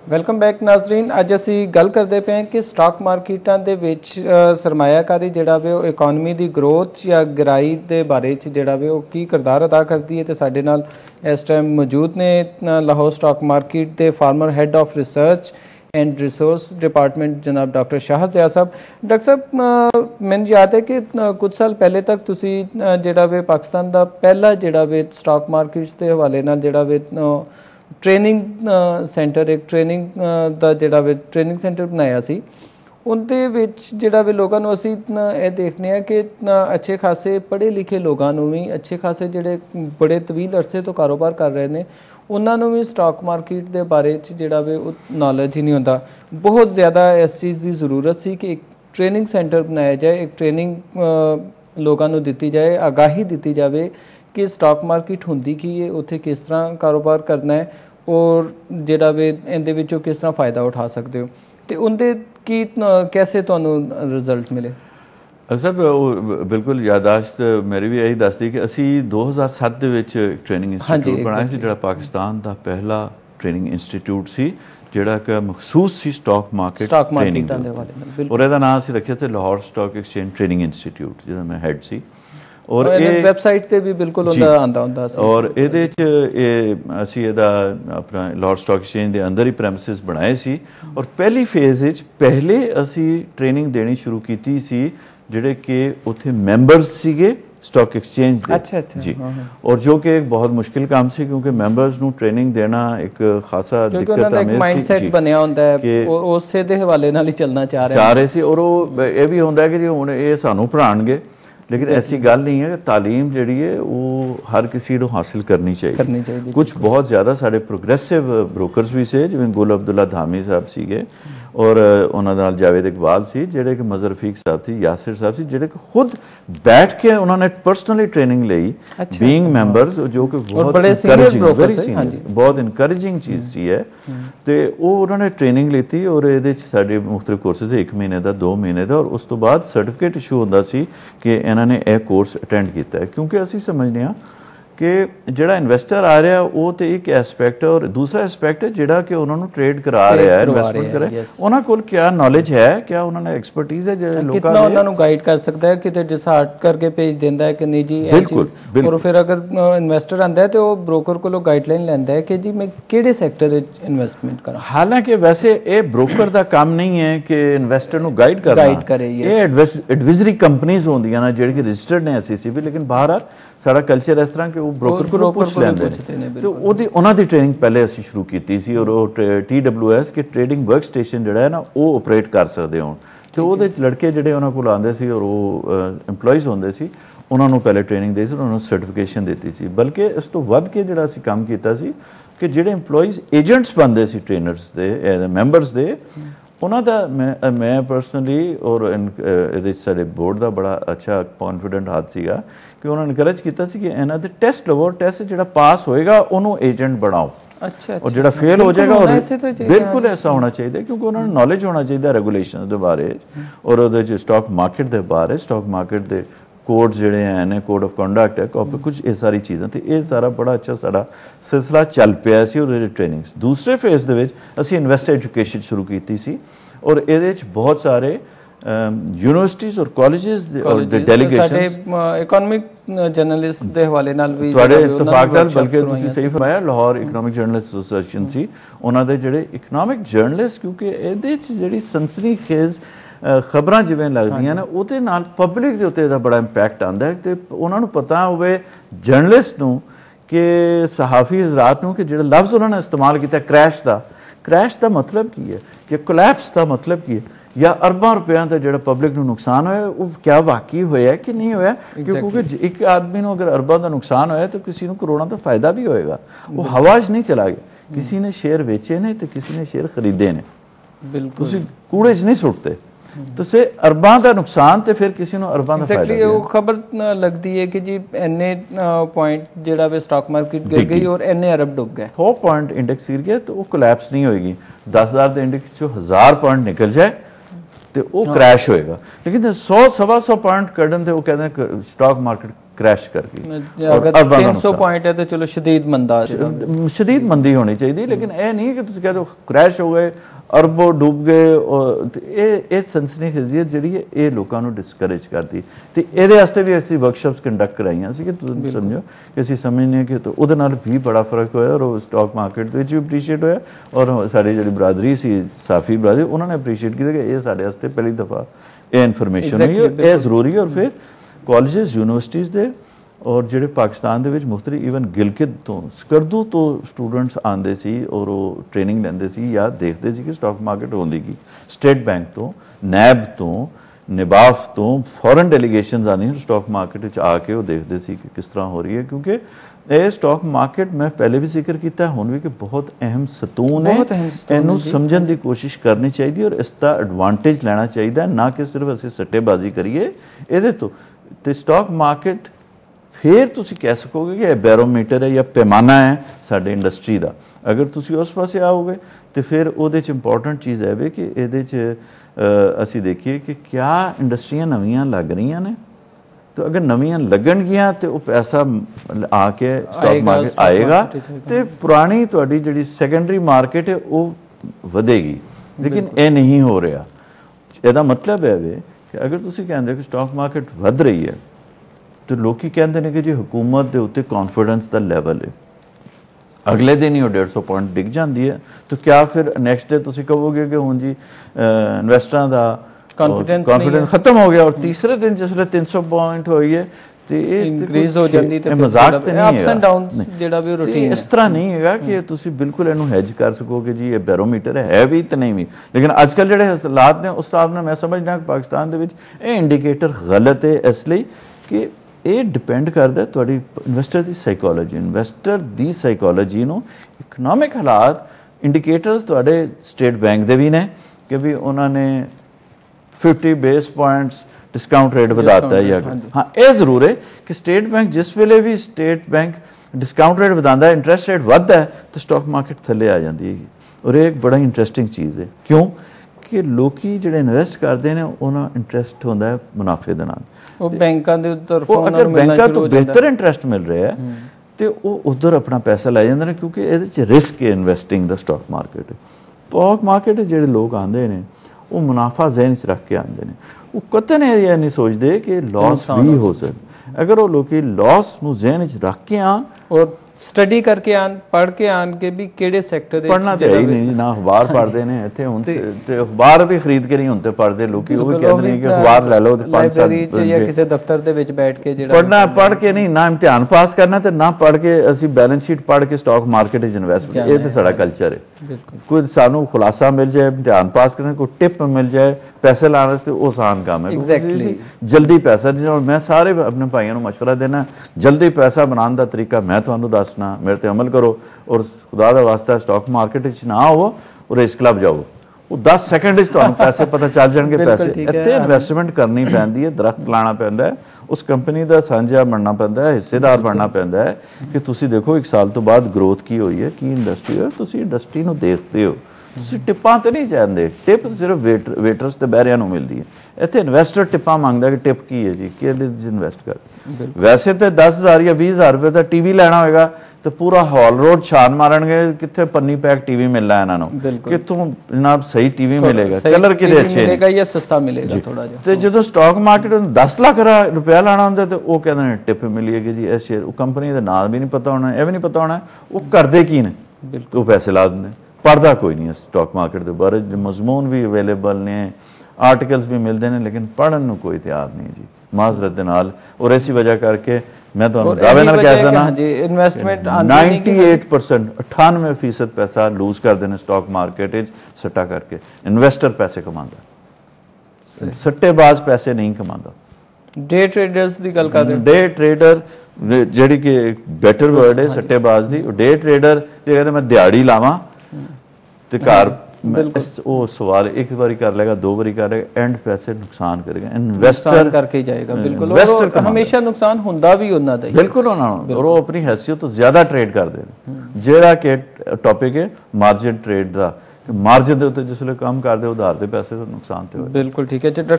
Welcome back Nazreen. ਅੱਜ ਅਸੀਂ ਗੱਲ ਕਰਦੇ ਪਏ ਹਾਂ ਕਿ ਸਟਾਕ ਮਾਰਕੀਟਾਂ ਦੇ ਵਿੱਚ ਸਰਮਾਇਆਕਾਰੀ ਜਿਹੜਾ ਵੇ ਉਹ ਇਕਨੋਮੀ ਦੀ ਗਰੋਥ ਜਾਂ ਗਹਿਰਾਈ ਦੇ ਬਾਰੇ 'ਚ ਜਿਹੜਾ ਵੇ ਉਹ ਕੀ ਕਿਰਦਾਰ ਅਦਾ ਕਰਦੀ ਹੈ। ਤੇ ਸਾਡੇ ਨਾਲ ਇਸ ਟਾਈਮ ਮੌਜੂਦ ਨੇ ਲਾਹੌਰ ਸਟਾਕ ਮਾਰਕੀਟ ਦੇ farmer head of research and resource department जनाब डॉक्टर शाह ज़िया साहब। डॉक्टर साहब मैंने याद है कि कुछ साल पहले तक तुसी जिहड़ा वे पाकिस्तान का पहला जिहड़ा वे स्टॉक मार्केट के हवाले नाल जिहड़ा वे ट्रेनिंग सेंटर एक ट्रेनिंग का जिहड़ा वे ट्रेनिंग सेंटर बनाया सी। उनके विच जिहड़ा वे लोगों नूं असीं ये देखने हैं कि अच्छे खासे पढ़े लिखे लोगों नूं भी अच्छे खासे जिहड़े बड़े तवील अरसे तो कारोबार कर रहे हैं उन्होंने भी स्टॉक मार्केट के बारे जिहड़ा वे नॉलेज ही नहीं होता। बहुत ज़्यादा इस चीज़ की जरूरत सी कि एक ट्रेनिंग सेंटर बनाया जाए, एक ट्रेनिंग लोगों को दी जाए, आगाही दी जाए कि स्टॉक मार्केट होंदी की है, उत्थे किस तरह कारोबार करना है और जिहड़ा वे इहदे विचों किस तरह फ़ायदा उठा सकते हो। तो उनके की कैसे तुहानूं रिजल्ट मिले? सब बिल्कुल यादाश्त मेरी भी यही दसदी कि असी 2007 ਦੇ ਵਿੱਚ ट्रेनिंग इंस्टीट्यूट बनाया ਸੀ, ਜਿਹੜਾ ਪਾਕਿਸਤਾਨ ਦਾ ਪਹਿਲਾ ट्रेनिंग इंस्टीट्यूट ਸੀ ਜਿਹੜਾ ਕਿ ਮਖਸੂਸ ਸੀ ਸਟਾਕ ਮਾਰਕੀਟ ਟ੍ਰੇਨਿੰਗ ਦੇ ਵਾਲੇ। ਔਰ ਇਹਦਾ ਨਾਮ ਅਸੀਂ ਰੱਖਿਆ ਤੇ Lahore stock exchange training institute, ਜਿਹਦਾ ਮੈਂ ਹੈਡ ਸੀ। और ये वैबसाइट ते भी बिल्कुल आंदा हुंदा सी। और ਇਹਦੇ ਚ ਅਸੀਂ ਇਹਦਾ ਆਪਣਾ ਲਾਹੌਰ ਸਟਾਕ ਐਕਸਚੇਂਜ ਦੇ ਅੰਦਰ ਹੀ ਪ੍ਰੈਮਿਸਿਸ ਬਣਾਏ ਸੀ। ਔਰ ਪਹਿਲੀ ਫੇਜ਼ ਵਿੱਚ ਪਹਿਲੇ ਅਸੀਂ ਟ੍ਰੇਨਿੰਗ ਦੇਣੀ ਸ਼ੁਰੂ ਕੀਤੀ ਸੀ ਜਿਹੜੇ ਕਿ ਉੱਥੇ ਮੈਂਬਰਸ ਸੀਗੇ स्टॉक एक्सचेंज जी। और जो कि एक बहुत मुश्किल काम से क्योंकि मैंबर्स ਨੂੰ ट्रेनिंग देना एक खासा दिक्कत है। एक माइंडसेट ਬਣਿਆ ਹੁੰਦਾ ਹੈ ਕਿ ਉਸੇ ਦੇ ਹਵਾਲੇ ਨਾਲ ਹੀ ਚੱਲਣਾ ਚਾਹ ਰਹੇ ਸੀ। और ਉਹ ਇਹ ਵੀ ਹੁੰਦਾ ਕਿ ਜੀ ਹੁਣ ਇਹ ਸਾਨੂੰ ਪੜਾਣਗੇ, लेकिन ऐसी गल नहीं है कि तालीम जिहड़ी है वो हर किसी को हासिल करनी चाहिए। कुछ बहुत ज़्यादा साढ़े प्रोग्रेसिव ब्रोकर्स भी से, जिवें गुल अब्दुल्ला धामी साहब सीगे और उन्होंने नाल जावेद इकबाल सी, जिहड़े कि मज़हर रफीक साहब थी, यासिर साहब सी, जिहड़े कि खुद बैठ के उन्होंने पर्सनली ट्रेनिंग ली बीइंग मैंबर्स, जो कि बहुत इनकरेजिंग चीज़ सी है। तो वो उन्होंने ट्रेनिंग लीती और ये साढ़े मुख्तलिफ कोर्सेज 1 महीने का 2 महीने का, और उस तो बाद सर्टिफिकेट इशू होंदा सी कि इन्होंने यह कोर्स अटेंड किया है। क्योंकि असी समझने कि जिहड़ा इन्वेस्टर आ रहा है वो तो एक एस्पैक्ट है, और दूसरा एस्पैक्ट है जिहड़ा कि उन्होंने ट्रेड करा रहा है, इन्वेस्टमेंट कर रहा है, उन्हां कोल क्या नॉलेज है, क्या उन्होंने एक्सपर्टीज है, जिहड़े लोकां कितना उन्होंने गाइड कर सकता है, किते डिसाइड करके भेज देंदा है कि नहीं जी बिल्कुल। और फिर अगर इन्वेस्टर आंदा है तो वो ब्रोकर कोलों गाइडलाइन लैंदा है कि जी मैं किहड़े सैक्टर विच इन्वेस्टमेंट करा। हालांकि वैसे ये ब्रोकर दा काम नहीं है कि इन्वेस्टर नूं गाइड करे, ये एडवाइजरी कंपनीज होंदियां ना जिहड़ी कि रजिस्टर्ड ने SEC भी, लेकिन बाहर सारा कल्चर इस तरह कि वो ब्रोकर को पुछ लैंदे ने। तो उन्हां दी ट्रेनिंग पहले असीं शुरू कीती सी, और वो TWS के ट्रेडिंग वर्क स्टेशन जिहड़ा है ना वो ऑपरेट कर सकदे होण। तो ਉਹਦੇ ਚ ਲੜਕੇ ਜਿਹੜੇ ਉਹਨਾਂ ਕੋਲ ਆਉਂਦੇ ਸੀ और ਉਹ EMPLOYEES ਹੁੰਦੇ ਸੀ, ਉਹਨਾਂ ਨੂੰ ਪਹਿਲੇ ਟ੍ਰੇਨਿੰਗ ਦੇ ਸੀ, ਉਹਨਾਂ ਨੂੰ ਸਰਟੀਫਿਕੇਸ਼ਨ ਦਿੱਤੀ ਸੀ। ਬਲਕਿ ਇਸ ਤੋਂ ਵੱਧ ਕੇ ਜਿਹੜਾ ਅਸੀਂ ਕੰਮ ਕੀਤਾ ਸੀ ਕਿ ਜਿਹੜੇ EMPLOYEES ਏਜੰਟਸ ਬਣਦੇ ਸੀ ਟ੍ਰੇਨਰਸ ਦੇ ਮੈਂਬਰਸ ਦੇ, ਉਹਨਾਂ ਦਾ ਮੈਂ ਪਰਸਨਲੀ ਔਰ ਇਹਦੇ ਸਾਡੇ ਬੋਰਡ ਦਾ ਬੜਾ ਅੱਛਾ ਕੌਨਫੀਡੈਂਟ ਹੱਥ ਸੀਗਾ ਕਿ ਉਹਨਾਂ ਨੇ ਇਨਕਰੇਜ ਕੀਤਾ ਸੀ ਕਿ ਇਹਨਾਂ ਦੇ ਟੈਸਟ ਲਵੋ, ਟੈਸਟ ਜਿਹੜਾ ਪਾਸ ਹੋਏਗਾ ਉਹਨੂੰ ਏਜੰਟ ਬਣਾਓ। अच्छा, और जो फेल हो जाएगा, और बिल्कुल ऐसा होना चाहिए क्योंकि उन्होंने नॉलेज होना चाहिए रेगुलेशन के बारे और स्टॉक मार्केट के बारे, स्टॉक मार्केट के कोड जोड़े हैं, कोड ऑफ कंडक्ट है, कुछ ये सारी चीज़ें। तो ये सारा बड़ा अच्छा सारा सिलसिला चल पाया सी। और ट्रेनिंग दूसरे फेज के असी इन्वेस्टर एजुकेशन शुरू की सी, और ये बहुत सारे यूनिवर्सिटीज़ और कॉलेजेस और डेलीगेशंस इकोनॉमिक जर्नलिस्ट दे हवाले नाल भी ਤੁਹਾਡੇ ਇਤਫਾਕ ਨਾਲ, ਬਲਕਿ ਤੁਸੀਂ ਸਹੀ ਫਰਮਾਇਆ, ਲਾਹੌਰ ਇਕਨੋਮਿਕ ਜਰਨਲਿਸਟ ਐਸੋਸੀਏਸ਼ਨ ਸੀ, ਉਹਨਾਂ ਦੇ ਜਿਹੜੇ ਇਕਨੋਮਿਕ ਜਰਨਲਿਸਟ, ਕਿਉਂਕਿ ਇਹਦੇ 'ਚ ਜਿਹੜੀ ਸਨਸਨੀਖੇਜ਼ ਖਬਰਾਂ ਜਿਵੇਂ ਲੱਗਦੀਆਂ ਨੇ ਉਹਦੇ ਨਾਲ ਪਬਲਿਕ ਦੇ ਉੱਤੇ ਇਹਦਾ ਬੜਾ ਇੰਪੈਕਟ ਆਉਂਦਾ ਹੈ। ਤੇ ਉਹਨਾਂ ਨੂੰ ਪਤਾ ਹੋਵੇ ਜਰਨਲਿਸਟ ਨੂੰ ਕਿ ਸਹਾਫੀ ਹਜ਼ਰਾਤ ਨੂੰ ਕਿ ਜਿਹੜਾ ਲਫ਼ਜ਼ ਉਹਨਾਂ ਨੇ ਇਸਤੇਮਾਲ ਕੀਤਾ ਕ੍ਰੈਸ਼ ਦਾ ਮਤਲਬ ਕੀ ਹੈ, ਜਾਂ ਕੋਲੈਪਸ ਦਾ ਮਤਲਬ ਕੀ ਹੈ, या अरबों रुपया का जो पब्लिक को नुकसान होया वो क्या वाकई होया कि नहीं होया। क्योंकि एक आदमी को अगर अरबों का नुकसान होया तो किसी को करोड़ों का फायदा भी होएगा। वो हवा च नहीं चला गया, किसी ने शेयर बेचे ने तो किसी ने शेयर खरीदे ने, बिल्कुल कूड़े च नहीं सुटते। तो से अरबों का नुकसान तो फिर किसी को अरबों का फायदा। वो खबर लगती है कि जी इन्ने पॉइंट जिहड़ा वे स्टॉक मार्केट गिर गई और इन्ने अरब डुब गए, 100 पॉइंट इंडेक्स गिर गया तो वो कोलैप्स नहीं होएगी। 10,000 के इंडेक्स जो 1000 पॉइंट निकल जाए तो वो क्रैश होएगा। लेकिन 100 सवा 100 पॉइंट कढ़न तो वो कहते हैं स्टॉक मार्केट क्रैश कर गई। अगर 300 पॉइंट है तो चलो शदीद मंदी होनी चाहिए, लेकिन यह नहीं कि तुम कह दो क्रैश हो गए अरबों डूब गए। और ये सनसनीखेज़ियत जी है ये लोगों को डिस्करेज करती। तो ये भी असं वर्कशॉप्स कंडक्ट कराइया कि तुम समझो कि असं समझने कि तो वो भी बड़ा फर्क होया और स्टॉक मार्केट भी अप्रीशिएट होया। और साड़ी जी बरादरी सी साफी बरादरी उन्होंने अप्रीशिएट किया कि ये साढ़े वास्ते पहली दफ़ा ये इन्फॉर्मेशन हुई है, जरूरी है। और फिर कॉलेजेस यूनिवर्सिटीज़ के और ਜਿਹੜੇ ਪਾਕਿਸਤਾਨ ਦੇ ਵਿੱਚ ਮੁxtਲਿਫ ਈਵਨ ਗਿਲਕਿਤ ਤੋਂ ਸਕਰਦੂ ਤੋਂ ਸਟੂਡੈਂਟਸ ਆਉਂਦੇ ਸੀ ਔਰ ਉਹ ਟ੍ਰੇਨਿੰਗ ਲੈਂਦੇ ਸੀ ਜਾਂ ਦੇਖਦੇ ਸੀ ਕਿ ਸਟਾਕ ਮਾਰਕੀਟ ਹੁੰਦੀ ਕੀ। ਸਟੇਟ ਬੈਂਕ ਤੋਂ, ਨੈਬ ਤੋਂ, ਨਿਬਾਫ ਤੋਂ ਫੋਰਨ ਡੈਲੀਗੇਸ਼ਨਸ ਆਉਂਦੀਆਂ ਸਟਾਕ ਮਾਰਕੀਟ ਵਿੱਚ ਆ ਕੇ ਉਹ ਦੇਖਦੇ ਸੀ ਕਿ ਕਿਸ ਤਰ੍ਹਾਂ ਹੋ ਰਹੀ ਹੈ। ਕਿਉਂਕਿ ਇਹ ਸਟਾਕ ਮਾਰਕੀਟ ਮੈਂ ਪਹਿਲੇ ਵੀ ਜ਼ਿਕਰ ਕੀਤਾ ਹੁਣ ਵੀ ਕਿ ਬਹੁਤ ਅਹਿਮ ਸਤੂਨ ਹੈ, ਇਹਨੂੰ ਸਮਝਣ ਦੀ ਕੋਸ਼ਿਸ਼ ਕਰਨੀ ਚਾਹੀਦੀ ਔਰ ਇਸ ਦਾ ਐਡਵਾਂਟੇਜ ਲੈਣਾ ਚਾਹੀਦਾ, ਨਾ ਕਿ ਸਿਰਫ ਅਸੀਂ ਸੱਟੇਬਾਜ਼ੀ ਕਰੀਏ ਇਹਦੇ ਤੋਂ। ਤੇ ਸਟਾਕ ਮਾਰਕੀਟ फिर तुसी कह सकोगे कि यह बैरोमीटर है या पैमाना है साडे इंडस्ट्री का। अगर तुसी उस पासे आओगे तो फिर उहदे च इंपॉर्टेंट चीज़ है कि इहदे च असी देखिए कि क्या इंडस्ट्रियां नवीं लग रही ने। तो अगर नवीं लगणगियां तो वह पैसा आके स्टॉक मार्केट आएगा तो पुरानी तुहाडी जिहड़ी सैकेंडरी मार्केट है वो वधेगी। लेकिन यह नहीं हो रहा। इहदा मतलब है कि अगर तुसी कहंदे कि स्टॉक मार्केट वध रही है तो लोग कहते हैं कि जी हुकूमत के उत्ते कॉन्फिडेंस का लैवल है, अगले दिन ही 150 पॉइंट डिग जाती है। तो क्या फिर नैक्सट डे तुम कहोगे कि हुण जी इन्वेस्टरां दा कॉन्फिडेंस खत्म हो गया और तीसरे दिन जिसले 300 पॉइंट हुई है तो इंक्रीज हो जाती है। मजाक तो नहीं अप्स एंड डाउन्स जिहड़ा भी रूटीन इस तरह नहीं है कि तुसी बिल्कुल इहनूं हैज कर सकोगे जी ये बैरोमीटर है भी तो नहीं भी। लेकिन अजकल जिहड़े हालात ने उस हिसाब नाल मैं समझदा कि पाकिस्तान दे विच ये इंडीकेटर गलत है, इसलिए कि ਇਹ ਡਿਪੈਂਡ ਕਰਦਾ ਤੁਹਾਡੀ ਇਨਵੈਸਟਰ ਦੀ ਸਾਈਕੋਲੋਜੀ। ਇਨਵੈਸਟਰ ਦੀ ਸਾਈਕੋਲੋਜੀ ਨੂੰ ਇਕਨੋਮਿਕ ਹਾਲਾਤ ਇੰਡੀਕੇਟਰਸ ਤੁਹਾਡੇ ਸਟੇਟ ਬੈਂਕ ਦੇ ਵੀ ਨੇ ਕਿ ਵੀ ਉਹਨਾਂ ਨੇ 50 ਬੇਸ ਪੁਆਇੰਟਸ डिस्काउंट रेट ਵਧਾਤਾ है। हाँ ये जरूर है कि स्टेट बैंक जिस वेले भी स्टेट बैंक डिस्काउंट रेट ਵਧਾਉਂਦਾ इंटरेस्ट रेट ਵਧਦਾ है तो स्टॉक मार्केट थले आ जाती है। और ये एक बड़ा इंटरेस्टिंग चीज़ है क्यों कि लोग ਜਿਹੜੇ इन्वेस्ट करते हैं उन्होंने इंटरेस्ट होता है मुनाफे के नाल। बैंकों के तरफों अगर बैंकों तो बेहतर इंटरेस्ट मिल रहा है तो वो उधर अपना पैसा लै जाते हैं क्योंकि ये रिस्क है investing the stock market. Stock market जो लोग आते हैं वो मुनाफा जहन च रख के आते हैं, वो कतन यह नहीं सोचते कि लॉस भी हो सकता। अगर वो लोग लॉस नूं जहन च रख के आन और स्टडी करके आन पढ़ के आन के भी केड़े सेक्टर दे पढ़ना तो है ही नहीं ना। अखबार पढ़ते हैं इत्थे हुण ते अखबार भी खरीद के नहीं हुण ते पढ़दे लोग वो भी कहते हैं कि अखबार ले लो ते लाइब्रेरी च या किसी दफ्तर दे विच बैठ के जेड़ा पढ़ना पढ़ के नहीं ना इम्तिहान पास करना ते ना पढ़ के असी बैलेंस शीट पढ़ के स्टॉक मार्केट विच इन्वेस्ट। ये तो साडा कल्चर है। कोई सानू खुलासा मिल जाए इम्तिहान पास करने कोई टिप मिल जाए पैसे लाने वास्ते वो आसान काम है। जल्दी पैसा मैं सारे अपने भाइयों को मशवरा देना जल्दी पैसा बनाने का तरीका मैं तुहानू दसना, मेरे ते अमल करो और खुदा दा वास्ता स्टॉक मार्केट ना हो और रेस क्लब जाओ वो 10 सेकंड पैसे पता चल जाएंगे। पैसे इत्थे इन्वेस्टमेंट करनी पैंदी है, दरख्त लाना पैंदा है, उस कंपनी का साझा बनना पैंदा है, हिस्सेदार बनना पैंदा है कि तुसी देखो 1 साल तो बाद ग्रोथ की हुई है की इंडस्ट्री है, तुसी इंडस्ट्री नूं देखते हो। तुसी टिप्पां ते नहीं चाहते, टिप सिर्फ वेटर्स ते बहरियां नूं मिलदी है। इत्थे इन्वेस्टर टिप्पां मंगदा कि टिप की है जी कि इन्वेस्ट कर। वैसे तो 10,000 या 20,000 रुपए का टीवी लेना होगा तो पूरा हॉल रोड छान मारनगे कितने पन्नी पैक टीवी मिलना है इन्होंने कितों जनाब सही टीवी मिलेगा, कलर कितने अच्छे मिलेगा या सस्ता मिलेगा थोड़ा जिहा। तो जो स्टॉक मार्केट 10 लाख रुपया लाना होंदा तो वो कहते हैं टिप मिलेगी जी इस शेयर कंपनी का नाम भी नहीं पता होना, यह भी नहीं पता होना वो करते की ने तो पैसे ला देंगे। पढ़ता कोई नहीं है स्टॉक मार्केट के बारे मजमून भी अवेलेबल ने आर्टिकल्स भी मिलते हैं लेकिन पढ़ने को कोई तैयार नहीं जी माजरत दे नाल। और इसी वजह करके मैं तो दावे नाल कह सकदा इन्वेस्टमेंट 98% 98% पैसा लूज कर देने स्टॉक मार्केट विच सट्टा करके। इन्वेस्टर पैसे कमांदा, सट्टेबाज पैसे नहीं कमांदा। डे ट्रेडर्स दी गल कर रहे डे ट्रेडर जेडी कि बेटर वर्ड है सट्टेबाज दी। डे ट्रेडर ते कहंदे मैं दिहाड़ी लावां ते घर वो सवाल एक बारी कर लेगा, 2 बारी कर लेगा, एंड पैसे नुकसान करेगा। इन्वेस्टर करके जाएगा बिल्कुल। इन्वेस्टर हमेशा नुकसान हुंदा भी उन्हां दा बिल्कुल उन्हां और वो अपनी हैसियत तो ज्यादा ट्रेड करदे ने। जेड़ा के टॉपिक है मार्जिन ट्रेड दा, मार्जिन दे उत्ते जिसले काम करदे उधार दे पैसे तो नुकसान ते होए बिल्कुल ठीक है।